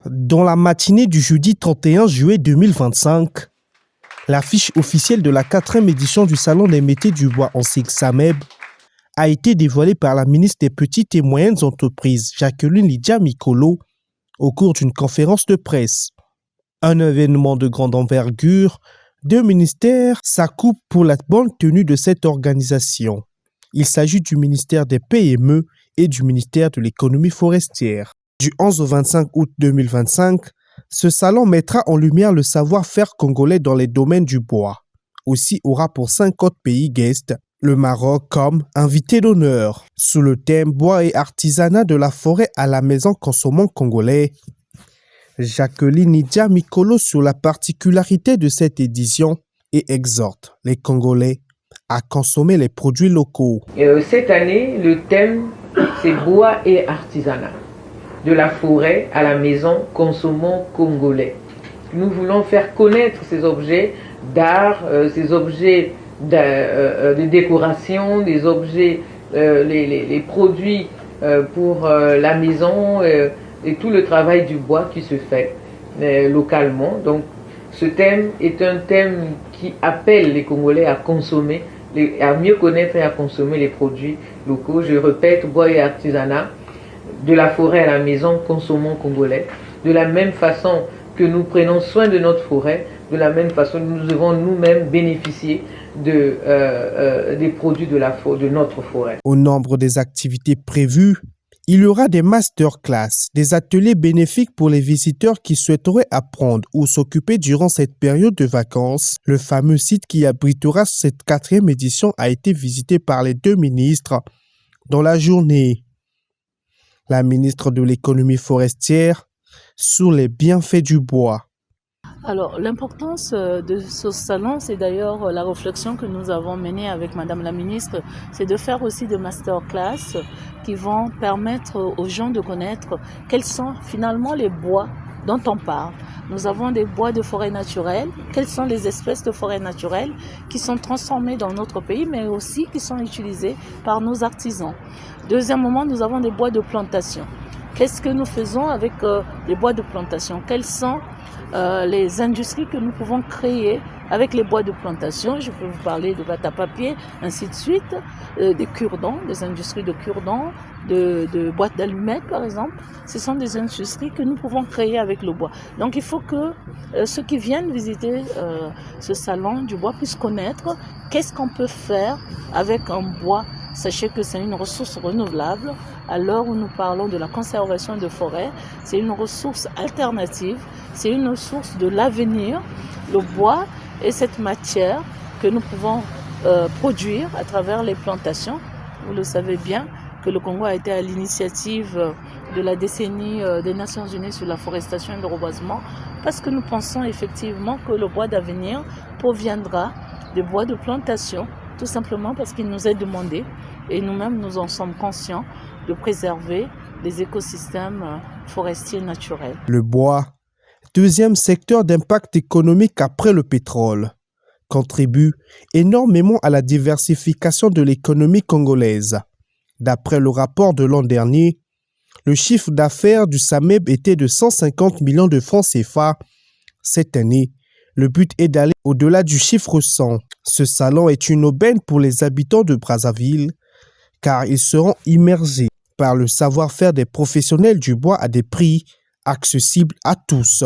Dans la matinée du jeudi 31 juillet 2025, l'affiche officielle de la 4e édition du Salon des métiers du bois en cycle SAMEB a été dévoilée par la ministre des Petites et Moyennes Entreprises, Jacqueline Lydia Mikolo, au cours d'une conférence de presse. Un événement de grande envergure, deux ministères s'accoupent pour la bonne tenue de cette organisation. Il s'agit du ministère des PME et du ministère de l'économie forestière. Du 11 au 25 août 2025, ce salon mettra en lumière le savoir-faire congolais dans les domaines du bois. Aussi aura pour 50 pays guests le Maroc comme invité d'honneur. Sous le thème bois et artisanat de la forêt à la maison consommant congolais, Jacqueline Lydia Mikolo sur la particularité de cette édition et exhorte les Congolais à consommer les produits locaux. Cette année, le thème c'est bois et artisanat. De la forêt à la maison, consommons congolais. Nous voulons faire connaître ces objets d'art, ces objets de décoration, des objets, les produits pour la maison et tout le travail du bois qui se fait localement. Donc ce thème est un thème qui appelle les Congolais à consommer, à mieux connaître et à consommer les produits locaux. Je répète, bois et artisanat. De la forêt à la maison, consommons congolais. De la même façon que nous prenons soin de notre forêt, de la même façon nous devons nous-mêmes bénéficier des produits de notre forêt. Au nombre des activités prévues, il y aura des masterclass, des ateliers bénéfiques pour les visiteurs qui souhaiteraient apprendre ou s'occuper durant cette période de vacances. Le fameux site qui abritera cette 4e édition a été visité par les deux ministres dans la journée. La ministre de l'économie forestière sur les bienfaits du bois. Alors, l'importance de ce salon, c'est d'ailleurs la réflexion que nous avons menée avec Madame la ministre, c'est de faire aussi des masterclass qui vont permettre aux gens de connaître quels sont finalement les bois dont on parle. Nous avons des bois de forêt naturelle. Quelles sont les espèces de forêt naturelle qui sont transformées dans notre pays, mais aussi qui sont utilisées par nos artisans. Deuxièmement, nous avons des bois de plantation. Qu'est-ce que nous faisons avec les bois de plantation? Quelles sont les industries que nous pouvons créer avec les bois de plantation? Je peux vous parler de pâte à papier, ainsi de suite, des cure-dents, des industries de cure-dents, de boîtes d'allumettes par exemple. Ce sont des industries que nous pouvons créer avec le bois. Donc il faut que ceux qui viennent visiter ce salon du bois puissent connaître qu'est-ce qu'on peut faire avec un bois. Sachez que c'est une ressource renouvelable. À l'heure où nous parlons de la conservation de forêts, c'est une ressource alternative, c'est une ressource de l'avenir. Le bois est cette matière que nous pouvons produire à travers les plantations. Vous le savez bien que le Congo a été à l'initiative de la décennie des Nations Unies sur la forestation et le reboisement, parce que nous pensons effectivement que le bois d'avenir proviendra des bois de plantation, tout simplement parce qu'il nous est demandé, et nous-mêmes nous en sommes conscients, de préserver les écosystèmes forestiers naturels. Le bois, deuxième secteur d'impact économique après le pétrole, contribue énormément à la diversification de l'économie congolaise. D'après le rapport de l'an dernier, le chiffre d'affaires du SAMEB était de 150 millions de francs CFA. Cette année, le but est d'aller au-delà du chiffre 100. Ce salon est une aubaine pour les habitants de Brazzaville, car ils seront immergés par le savoir-faire des professionnels du bois à des prix accessibles à tous.